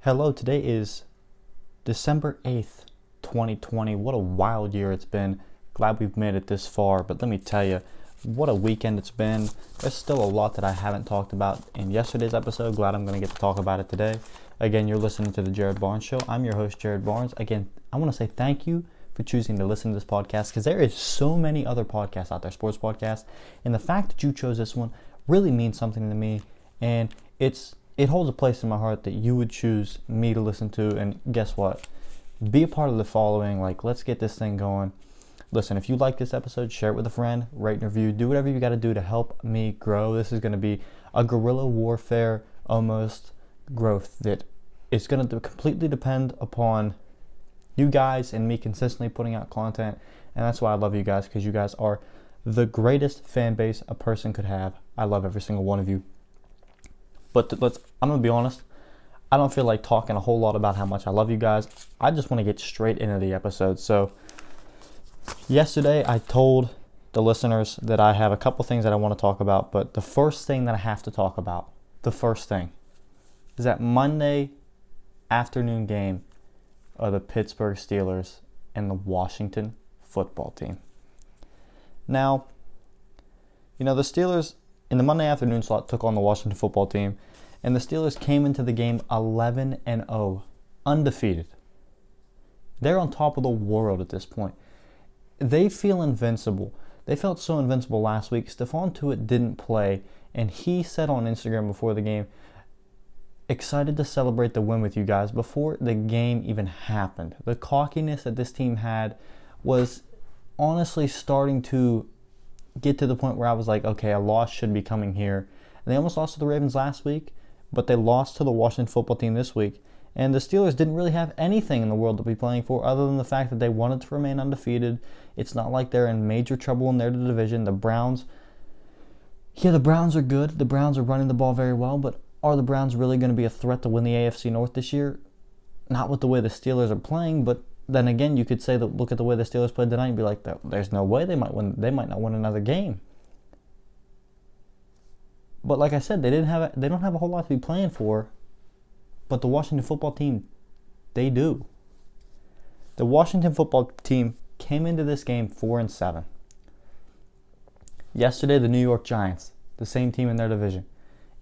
Hello, today is December 8th, 2020. What a wild year it's been. Glad we've made it this far, but let me tell you, what a weekend it's been. There's still a lot that I haven't talked about in yesterday's episode. Glad I'm going to get to talk about it today. Again, you're listening to The Jared Barnes Show. I'm your host, Jared Barnes. Again, I want to say thank you for choosing to listen to this podcast because there is so many other podcasts out there, sports podcasts, and the fact that you chose this one really means something to me, and it holds a place in my heart that you would choose me to listen to. And guess what? Be a part of the following. Let's get this thing going. Listen, if you like this episode, share it with a friend, rate and review, do whatever you got to do to help me grow. This is going to be a guerrilla warfare almost growth that is going to completely depend upon you guys and me consistently putting out content. And that's why I love you guys, because you guys are the greatest fan base a person could have. I love every single one of you. But I'm going to be honest, I don't feel like talking a whole lot about how much I love you guys. I just want to get straight into the episode. So yesterday I told the listeners that I have a couple things that I want to talk about, but the first thing that I have to talk about, the first thing, is that Monday afternoon game of the Pittsburgh Steelers and the Washington football team. Now, the Steelers in the Monday afternoon slot took on the Washington football team, and the Steelers came into the game 11-0, undefeated. They're on top of the world at this point. They feel invincible. They felt so invincible last week. Stephon Tuitt didn't play, and he said on Instagram before the game, excited to celebrate the win with you guys before the game even happened. The cockiness that this team had was honestly starting to get to the point where I was like, okay, a loss should be coming here. And they almost lost to the Ravens last week, but they lost to the Washington football team this week. And the Steelers didn't really have anything in the world to be playing for other than the fact that they wanted to remain undefeated. It's not like they're in major trouble in their division. The Browns are good. The Browns are running the ball very well, but are the Browns really going to be a threat to win the AFC North this year? Not with the way the Steelers are playing, but then again, you could say that look at the way the Steelers played tonight and be like, there's no way they might win. They might not win another game. But like I said, they don't have a whole lot to be playing for. But the Washington football team, they do. The Washington football team came into this game 4-7. Yesterday, the New York Giants, the same team in their division,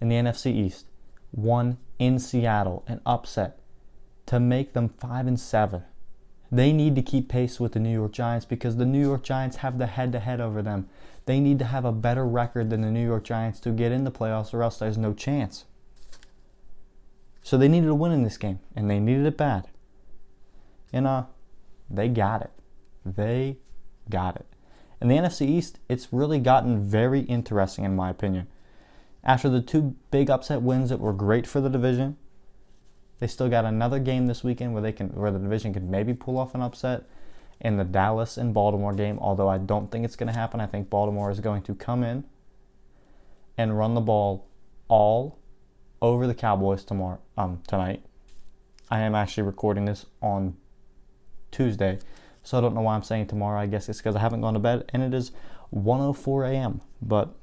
in the NFC East, won in Seattle, an upset, to make them 5-7. They need to keep pace with the New York Giants because the New York Giants have the head-to-head over them. They need to have a better record than the New York Giants to get in the playoffs, or else there's no chance. So they needed a win in this game, and they needed it bad. And they got it. They got it. In the NFC East, it's really gotten very interesting in my opinion. After the two big upset wins that were great for the division, they still got another game this weekend where the division could maybe pull off an upset in the Dallas and Baltimore game, although I don't think it's going to happen. I think Baltimore is going to come in and run the ball all over the Cowboys tonight. I am actually recording this on Tuesday, so I don't know why I'm saying tomorrow. I guess it's because I haven't gone to bed, and it is 1:04 a.m. But,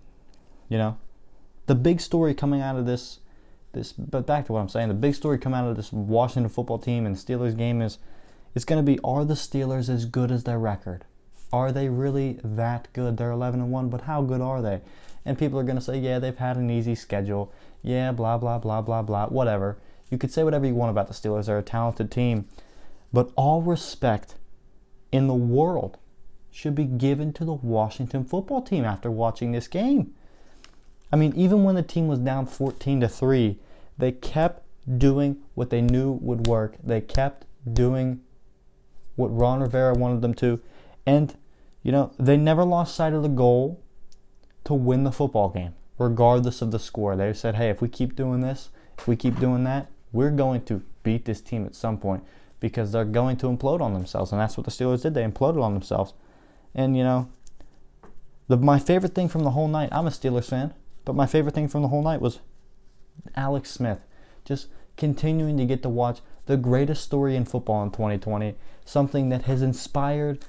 the big story coming out of this, but back to what I'm saying, the big story coming out of this Washington football team and Steelers game is, it's going to be, are the Steelers as good as their record? Are they really that good? They're 11-1, but how good are they? And people are going to say, yeah, they've had an easy schedule. Yeah, blah, blah, blah, blah, blah, whatever. You could say whatever you want about the Steelers. They're a talented team. But all respect in the world should be given to the Washington football team after watching this game. I mean, even when the team was down 14-3, they kept doing what they knew would work. They kept doing what Ron Rivera wanted them to. And, they never lost sight of the goal to win the football game, regardless of the score. They said, hey, if we keep doing this, if we keep doing that, we're going to beat this team at some point because they're going to implode on themselves. And that's what the Steelers did. They imploded on themselves. And, my favorite thing from the whole night, I'm a Steelers fan, but my favorite thing from the whole night was Alex Smith just continuing to get to watch the greatest story in football in 2020, something that has inspired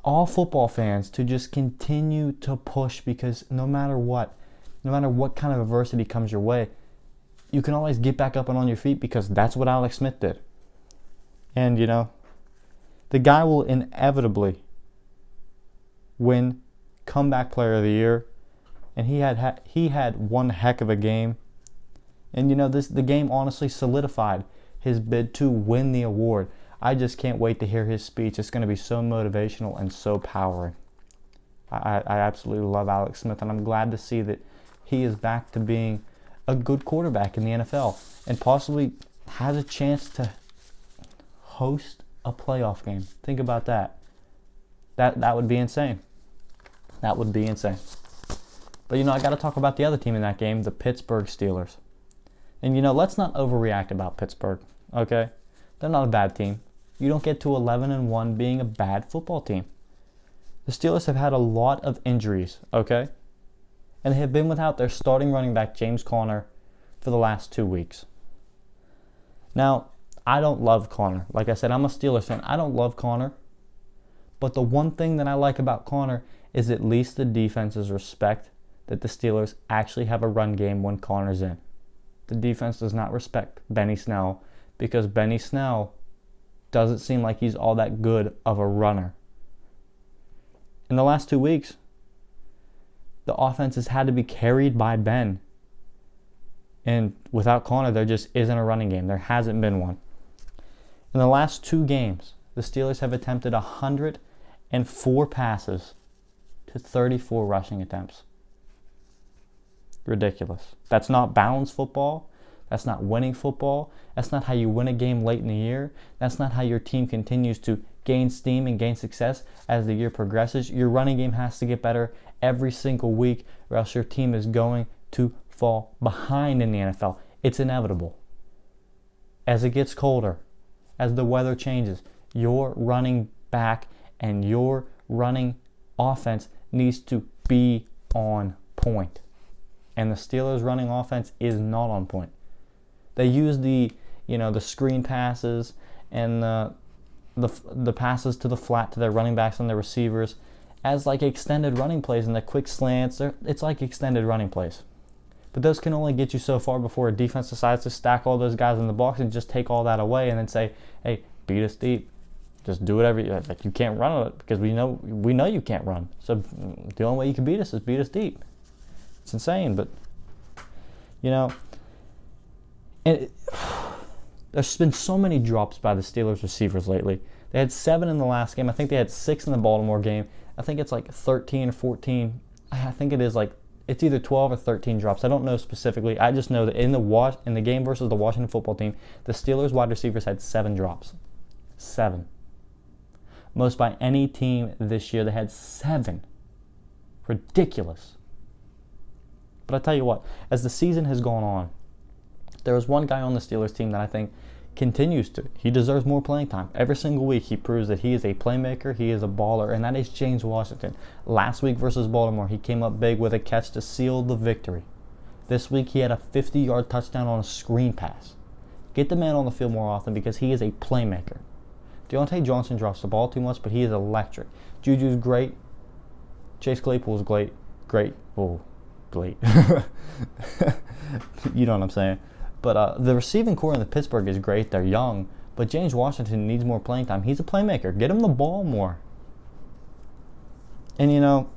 all football fans to just continue to push, because no matter what kind of adversity comes your way, you can always get back up and on your feet because that's what Alex Smith did. And, the guy will inevitably win Comeback Player of the Year. And he had one heck of a game. And, the game honestly solidified his bid to win the award. I just can't wait to hear his speech. It's going to be so motivational and so powering. I absolutely love Alex Smith, and I'm glad to see that he is back to being a good quarterback in the NFL and possibly has a chance to host a playoff game. Think about that. That would be insane. That would be insane. But, I got to talk about the other team in that game, the Pittsburgh Steelers. And, let's not overreact about Pittsburgh, okay? They're not a bad team. You don't get to 11-1 being a bad football team. The Steelers have had a lot of injuries, okay? And they have been without their starting running back, James Conner, for the last 2 weeks. Now, I don't love Conner. Like I said, I'm a Steelers fan. I don't love Conner. But the one thing that I like about Conner is at least the defenses respect that the Steelers actually have a run game when Conner's in. The defense does not respect Benny Snell because Benny Snell doesn't seem like he's all that good of a runner. In the last 2 weeks, the offense has had to be carried by Ben. And without Conner, there just isn't a running game. There hasn't been one. In the last 2 games, the Steelers have attempted 104 passes to 34 rushing attempts. Ridiculous. That's not balanced football. That's not winning football. That's not how you win a game late in the year. That's not how your team continues to gain steam and gain success as the year progresses. Your running game has to get better every single week or else your team is going to fall behind in the NFL. It's inevitable. As it gets colder, as the weather changes, your running back and your running offense needs to be on point. And the Steelers' running offense is not on point. They use the screen passes and the passes to the flat to their running backs and their receivers as like extended running plays, and the quick slants. It's like extended running plays. But those can only get you so far before a defense decides to stack all those guys in the box and just take all that away and then say, hey, beat us deep. Just do whatever you can't run it because we know you can't run. So the only way you can beat us is beat us deep. It's insane, but there's been so many drops by the Steelers receivers lately. They had 7 in the last game. I think they had 6 in the Baltimore game. I think it's like 13 or 14. I think it is it's either 12 or 13 drops. I don't know specifically. I just know that in the game versus the Washington football team, the Steelers wide receivers had 7 drops. 7. Most by any team this year. They had 7. Ridiculous. But I tell you what, as the season has gone on, there was one guy on the Steelers team that I think continues to. He deserves more playing time. Every single week he proves that he is a playmaker, he is a baller, and that is James Washington. Last week versus Baltimore, he came up big with a catch to seal the victory. This week he had a 50-yard touchdown on a screen pass. Get the man on the field more often because he is a playmaker. Deontay Johnson drops the ball too much, but he is electric. Juju's great. Chase Claypool's great. Oh, great. You know what I'm saying. But the receiving core in the Pittsburgh is great. They're young. But James Washington needs more playing time. He's a playmaker. Get him the ball more. And,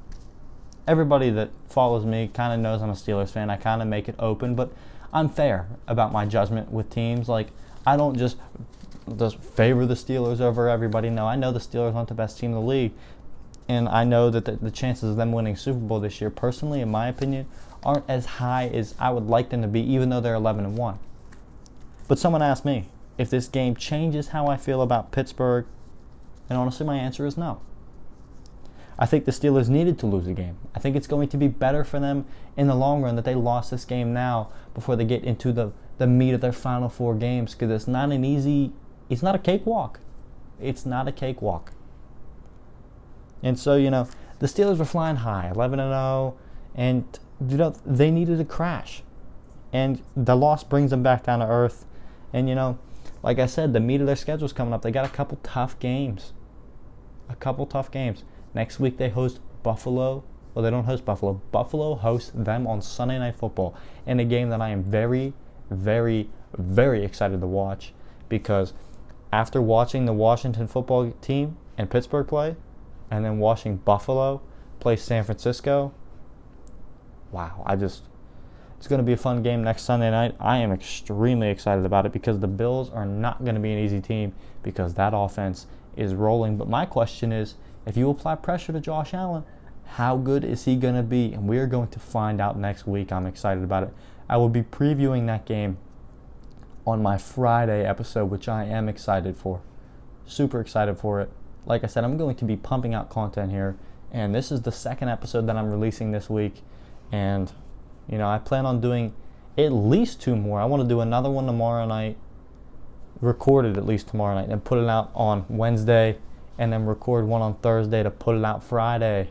everybody that follows me kind of knows I'm a Steelers fan. I kind of make it open. But I'm fair about my judgment with teams. Like, I don't just favor the Steelers over everybody. No, I know the Steelers aren't the best team in the league. And I know that the chances of them winning Super Bowl this year, personally, in my opinion, aren't as high as I would like them to be, even though they're 11-1. But someone asked me if this game changes how I feel about Pittsburgh, and honestly, my answer is no. I think the Steelers needed to lose a game. I think it's going to be better for them in the long run that they lost this game now before they get into the meat of their final 4 games, because it's not a cakewalk. It's not a cakewalk. And so, the Steelers were flying high, 11-0, and they needed a crash. And the loss brings them back down to earth. And, like I said, the meat of their schedule is coming up. They got a couple tough games. Next week they host Buffalo. Well, they don't host Buffalo. Buffalo hosts them on Sunday Night Football in a game that I am very, very, very excited to watch, because after watching the Washington football team and Pittsburgh play, and then watching Buffalo play San Francisco, wow, it's going to be a fun game next Sunday night. I am extremely excited about it, because the Bills are not going to be an easy team, because that offense is rolling. But my question is, if you apply pressure to Josh Allen, how good is he going to be? And we are going to find out next week. I'm excited about it. I will be previewing that game on my Friday episode, which I am excited for. Super excited for it. Like I said, I'm going to be pumping out content here, and this is the second episode that I'm releasing this week. And I plan on doing at least 2 more. I want to do another one tomorrow night, recorded at least tomorrow night, and put it out on Wednesday, and then record one on Thursday to put it out Friday.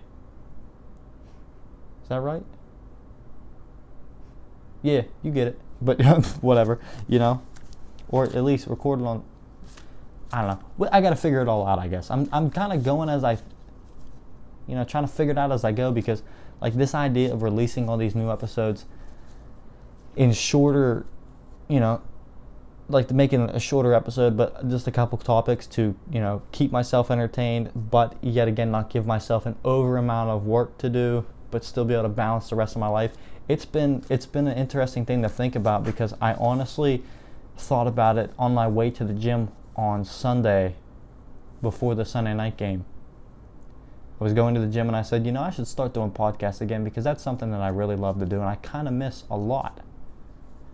Is that right? Yeah, you get it. But whatever, or at least record it on, I don't know. I got to figure it all out, I guess. I'm kind of going as I, trying to figure it out as I go, because like this idea of releasing all these new episodes in shorter, like making a shorter episode, but just a couple topics to, keep myself entertained, but yet again not give myself an over amount of work to do, but still be able to balance the rest of my life. It's been an interesting thing to think about, because I honestly thought about it on my way to the gym on Sunday before the Sunday night game. I was going to the gym and I said, I should start doing podcasts again, because that's something that I really love to do and I kind of miss a lot.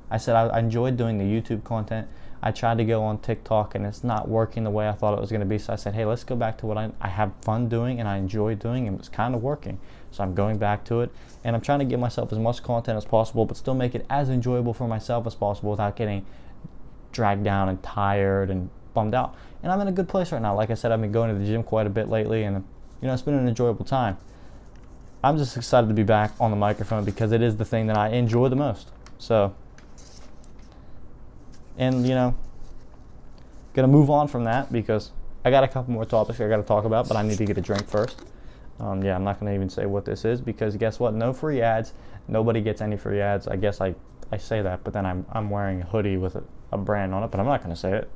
I said I enjoyed doing the YouTube content. I tried to go on TikTok and it's not working the way I thought it was going to be. So I said, hey, let's go back to what I have fun doing and I enjoy doing, and it's kind of working. So I'm going back to it, and I'm trying to give myself as much content as possible, but still make it as enjoyable for myself as possible without getting dragged down and tired and bummed out. And I'm in a good place right now. Like I said, I've been going to the gym quite a bit lately, and it's been an enjoyable time. I'm just excited to be back on the microphone, because it is the thing that I enjoy the most. So, and gonna move on from that, because I got a couple more topics I got to talk about, but I need to get a drink first. I'm not gonna even say what this is, because guess what? No free ads. Nobody gets any free ads. I guess I say that, but then I'm wearing a hoodie with a brand on it, but I'm not gonna say it.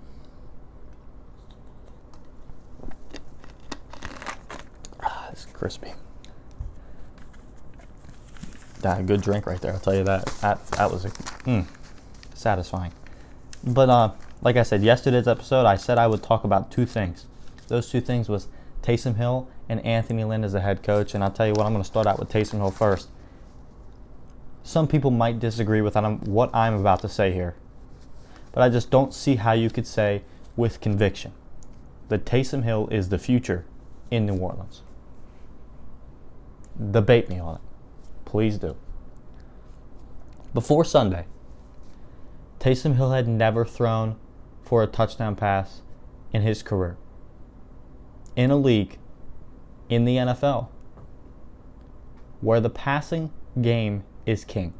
It's crispy. That a good drink right there. I'll tell you that. That was satisfying. But like I said, yesterday's episode, I said I would talk about 2 things. Those 2 things was Taysom Hill and Anthony Lynn as a head coach. And I'll tell you what, I'm going to start out with Taysom Hill first. Some people might disagree with what I'm about to say here, but I just don't see how you could say with conviction that Taysom Hill is the future in New Orleans. Debate me on it. Please do. Before Sunday, Taysom Hill had never thrown for a touchdown pass in his career. In a league, in the NFL, where the passing game is king.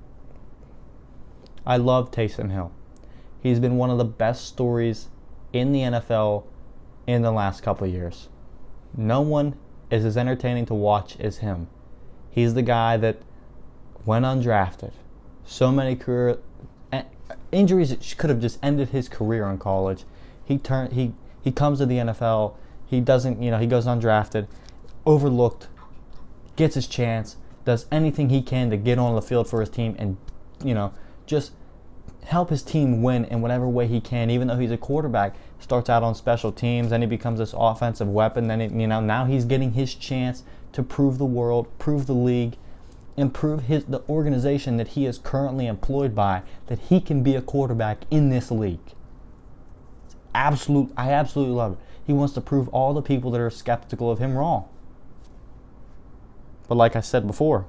I love Taysom Hill. He's been one of the best stories in the NFL in the last couple of years. No one is as entertaining to watch as him. He's the guy that went undrafted. So many career injuries that could have just ended his career in college. He comes to the NFL. He doesn't, he goes undrafted, overlooked, gets his chance, does anything he can to get on the field for his team and, just help his team win in whatever way he can, even though he's a quarterback. Starts out on special teams, then he becomes this offensive weapon, then now he's getting his chance to prove the world, prove the league, and prove the organization that he is currently employed by that he can be a quarterback in this league. I absolutely love it. He wants to prove all the people that are skeptical of him wrong. But like I said before,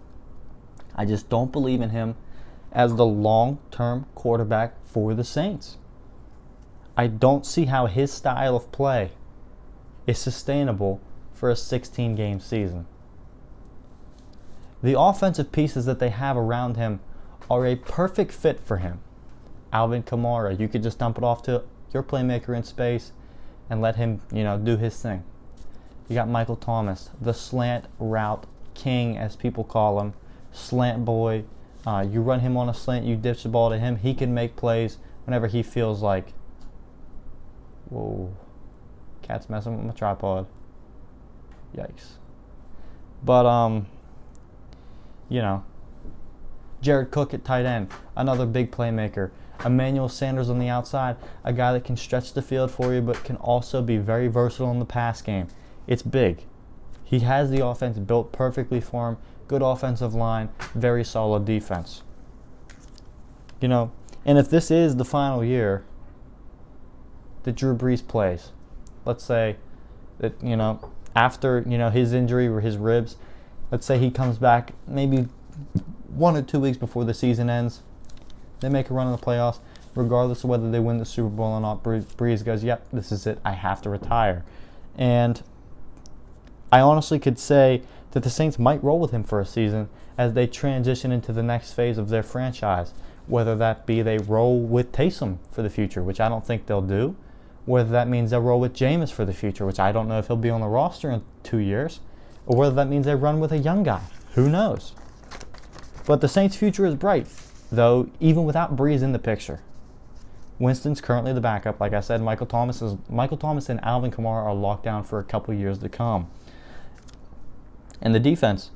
I just don't believe in him as the long-term quarterback for the Saints. I don't see how his style of play is sustainable for a 16-game season. The offensive pieces that they have around him are a perfect fit for him. Alvin Kamara, you could just dump it off to your playmaker in space and let him, do his thing. You got Michael Thomas, the slant route king, as people call him, slant boy. You run him on a slant, you ditch the ball to him. He can make plays whenever he feels like. Whoa. Cat's messing with my tripod. Yikes. But, Jared Cook at tight end, another big playmaker. Emmanuel Sanders on the outside, a guy that can stretch the field for you but can also be very versatile in the pass game. It's big. He has the offense built perfectly for him. Good offensive line, very solid defense. And if this is the final year that Drew Brees plays, let's say that, after, his injury or his ribs, let's say he comes back maybe 1 or 2 weeks before the season ends. They make a run in the playoffs, regardless of whether they win the Super Bowl or not. Brees goes, yep, this is it. I have to retire. And I honestly could say that the Saints might roll with him for a season as they transition into the next phase of their franchise, whether that be they roll with Taysom for the future, which I don't think they'll do, whether that means they'll roll with Jameis for the future, which I don't know if he'll be on the roster in 2 years, or whether that means they run with a young guy. Who knows? But the Saints' future is bright, though, even without Brees in the picture. Winston's currently the backup. Like I said, Michael Thomas and Alvin Kamara are locked down for a couple years to come. And the defense,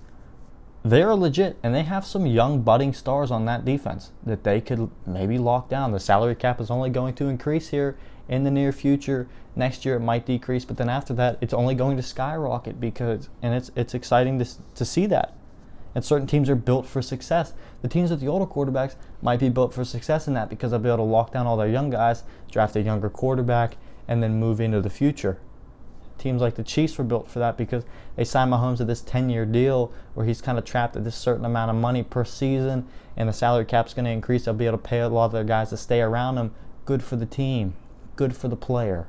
they're legit, and they have some young budding stars on that defense that they could maybe lock down. The salary cap is only going to increase here in the near future. Next year it might decrease, but then after that it's only going to skyrocket it's exciting to see that. And certain teams are built for success. The teams with the older quarterbacks might be built for success in that because they'll be able to lock down all their young guys, draft a younger quarterback, and then move into the future. Teams like the Chiefs were built for that because they signed Mahomes to this 10-year deal where he's kind of trapped at this certain amount of money per season, and the salary cap's going to increase. They'll be able to pay a lot of their guys to stay around him. Good for the team. Good for the player.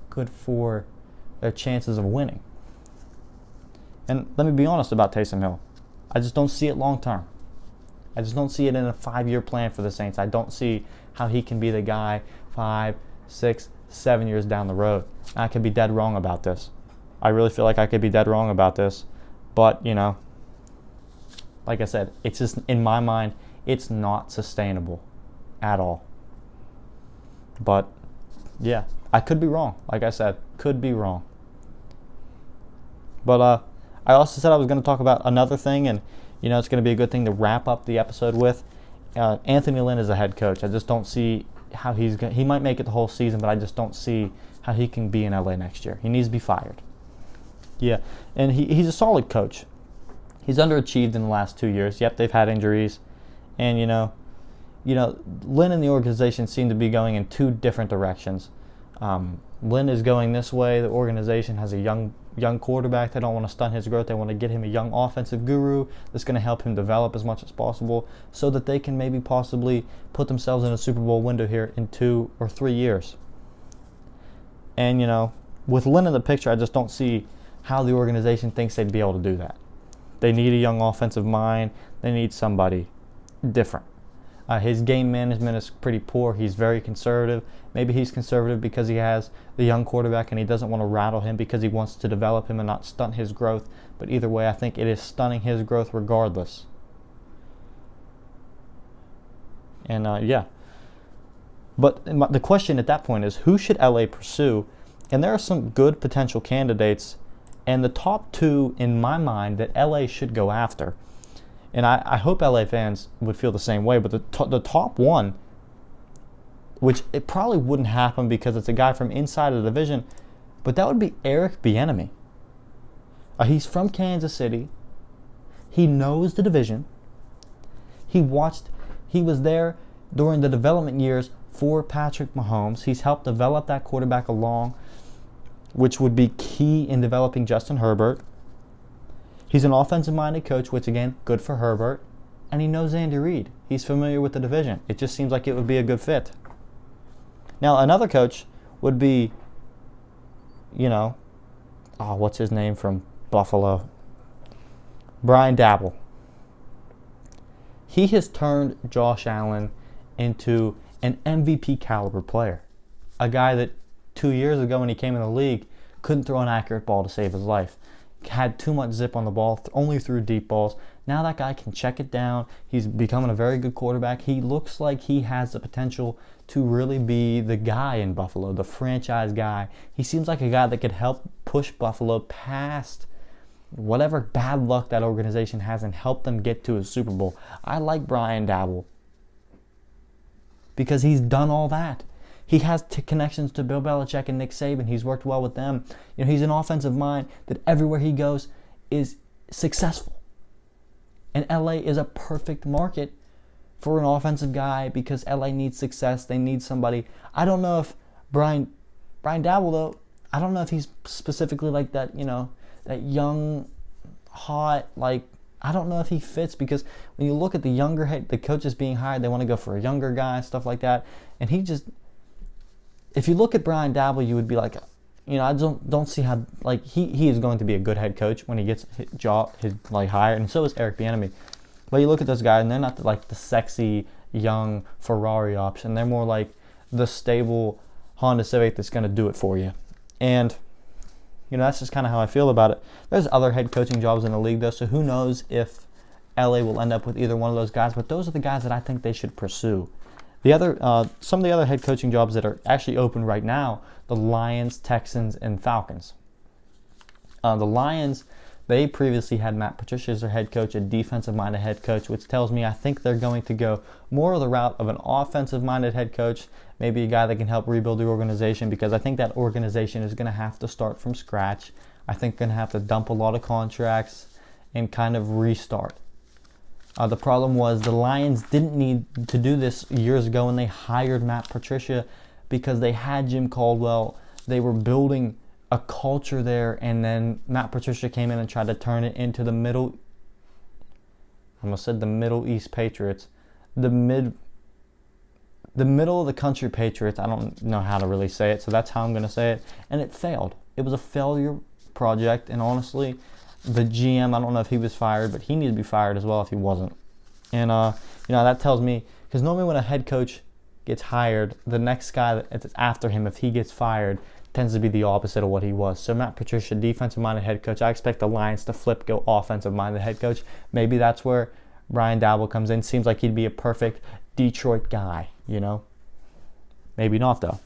Good for their chances of winning. And let me be honest about Taysom Hill. I just don't see it long term. I just don't see it in a 5-year plan for the Saints. I don't see how he can be the guy 5, 6, 7 years down the road. I could be dead wrong about this. I really feel like I could be dead wrong about this. But, like I said, it's just, in my mind, it's not sustainable at all. But, yeah, I could be wrong. Like I said, could be wrong. But, I also said I was going to talk about another thing, and, it's going to be a good thing to wrap up the episode with. Anthony Lynn is a head coach. I just don't see how he might make it the whole season, but I just don't see how he can be in LA next year. He needs to be fired. Yeah, and he's a solid coach. He's underachieved in the last 2 years. Yep, they've had injuries. And, Lynn and the organization seem to be going in 2 different directions. Lynn is going this way. The organization has a young quarterback. They don't want to stunt his growth. They want to get him a young offensive guru that's going to help him develop as much as possible so that they can maybe possibly put themselves in a Super Bowl window here in 2 or 3 years. And, with Lynn in the picture, I just don't see how the organization thinks they'd be able to do that. They need a young offensive mind. They need somebody different. His game management is pretty poor. He's very conservative. Maybe he's conservative because he has the young quarterback and he doesn't want to rattle him because he wants to develop him and not stunt his growth. But either way, I think it is stunning his growth regardless. And yeah. But the question at that point is, who should LA pursue? And there are some good potential candidates. And the top 2 in my mind that LA should go after, and I hope LA fans would feel the same way, but the top one, which it probably wouldn't happen because it's a guy from inside of the division, but that would be Eric Bieniemy. He's from Kansas City. He knows the division. He was there during the development years for Patrick Mahomes. He's helped develop that quarterback along, which would be key in developing Justin Herbert. He's an offensive-minded coach, which, again, good for Herbert. And he knows Andy Reid. He's familiar with the division. It just seems like it would be a good fit. Now, another coach would be, what's his name from Buffalo? Brian Dabble. He has turned Josh Allen into an MVP caliber player. A guy that 2 years ago when he came in the league couldn't throw an accurate ball to save his life. Had too much zip on the ball, only threw deep balls. Now that guy can check it down. He's becoming a very good quarterback. He looks like he has the potential to really be the guy in Buffalo, the franchise guy. He seems like a guy that could help push Buffalo past whatever bad luck that organization has and help them get to a Super Bowl. I like Brian Daboll because he's done all that. He has connections to Bill Belichick and Nick Saban. He's worked well with them. He's an offensive mind that everywhere he goes is successful. And LA is a perfect market for an offensive guy because LA needs success. They need somebody. I don't know if Brian Daboll, though, I don't know if he's specifically like that, that young, hot, I don't know if he fits because when you look at the coaches being hired, they want to go for a younger guy, stuff like that. And if you look at Brian Daboll, you would be like, I don't see how, he is going to be a good head coach when he gets his hired, and so is Eric Bieniemy. But you look at those guys, and they're not the sexy, young Ferrari option. They're more like the stable Honda Civic that's going to do it for you. And, that's just kind of how I feel about it. There's other head coaching jobs in the league, though, so who knows if LA will end up with either one of those guys. But those are the guys that I think they should pursue. Some of the other head coaching jobs that are actually open right now, the Lions, Texans, and Falcons. The Lions, they previously had Matt Patricia as their head coach, a defensive-minded head coach, which tells me I think they're going to go more of the route of an offensive-minded head coach, maybe a guy that can help rebuild the organization, because I think that organization is going to have to start from scratch. I think they're going to have to dump a lot of contracts and kind of restart. The problem was the Lions didn't need to do this years ago when they hired Matt Patricia because they had Jim Caldwell. They were building a culture there, and then Matt Patricia came in and tried to turn it into the Middle East Patriots. The middle of the country Patriots. I don't know how to really say it, so that's how I'm going to say it. And it failed. It was a failure project, and honestly, the GM, I don't know if he was fired, but he needed to be fired as well if he wasn't. And, that tells me, because normally when a head coach gets hired, the next guy that's after him, if he gets fired, tends to be the opposite of what he was. So Matt Patricia, defensive-minded head coach. I expect the Lions to go offensive-minded head coach. Maybe that's where Brian Daboll comes in. Seems like he'd be a perfect Detroit guy, Maybe not, though.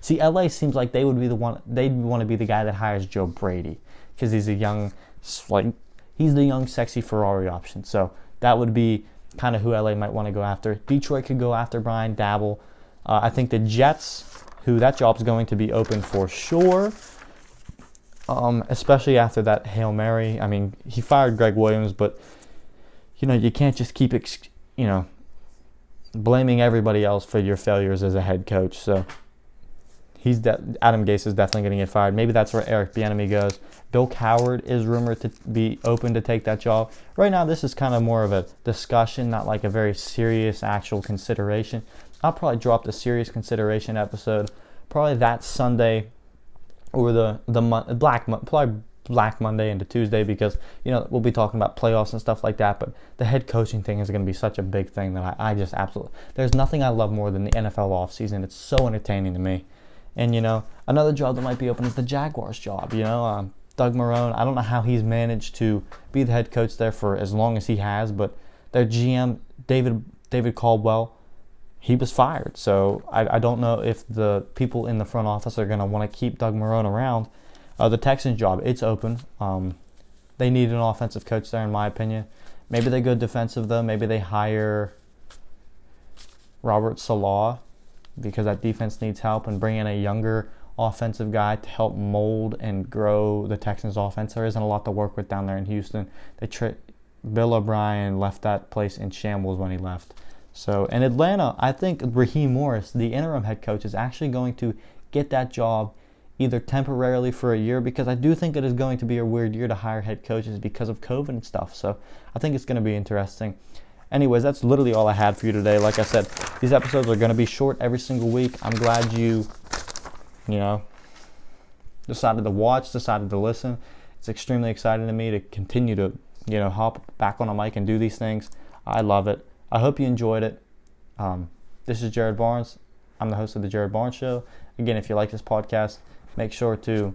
See, LA seems like they'd want to be the guy that hires Joe Brady because he's he's the young, sexy Ferrari option. So that would be kind of who LA might want to go after. Detroit could go after Brian Daboll. I think the Jets, who that job's going to be open for sure, especially after that Hail Mary. I mean, he fired Greg Williams, but, you can't just keep, blaming everybody else for your failures as a head coach. So Adam Gase is definitely going to get fired. Maybe that's where Eric Bieniemy goes. Bill Cowher is rumored to be open to take that job. Right now, this is kind of more of a discussion, not like a very serious actual consideration. I'll probably drop the serious consideration episode probably that Sunday or probably Black Monday into Tuesday because, we'll be talking about playoffs and stuff like that. But the head coaching thing is going to be such a big thing that I just absolutely... There's nothing I love more than the NFL offseason. It's so entertaining to me. And, another job that might be open is the Jaguars job, Doug Marrone. I don't know how he's managed to be the head coach there for as long as he has, but their GM, David Caldwell, he was fired. So I don't know if the people in the front office are going to want to keep Doug Marrone around. The Texans job, it's open. They need an offensive coach there, in my opinion. Maybe they go defensive, though. Maybe they hire Robert Saleh, because that defense needs help, and bring in a younger offensive guy to help mold and grow the Texans offense. There isn't a lot to work with down there in Houston. Bill O'Brien left that place in shambles when he left. So in Atlanta, I think Raheem Morris, the interim head coach, is actually going to get that job either temporarily for a year, because I do think it is going to be a weird year to hire head coaches because of COVID and stuff. So I think it's going to be interesting. Anyways, that's literally all I had for you today. Like I said, these episodes are going to be short every single week. I'm glad you decided to watch, decided to listen. It's extremely exciting to me to continue to, hop back on a mic and do these things. I love it. I hope you enjoyed it. This is Jared Barnes. I'm the host of The Jared Barnes Show. Again, if you like this podcast, make sure to,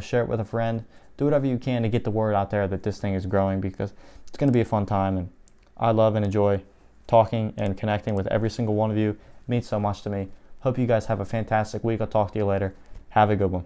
share it with a friend. do whatever you can to get the word out there that this thing is growing, because it's going to be a fun time. And I love and enjoy talking and connecting with every single one of you. It means so much to me. Hope you guys have a fantastic week. I'll talk to you later. Have a good one.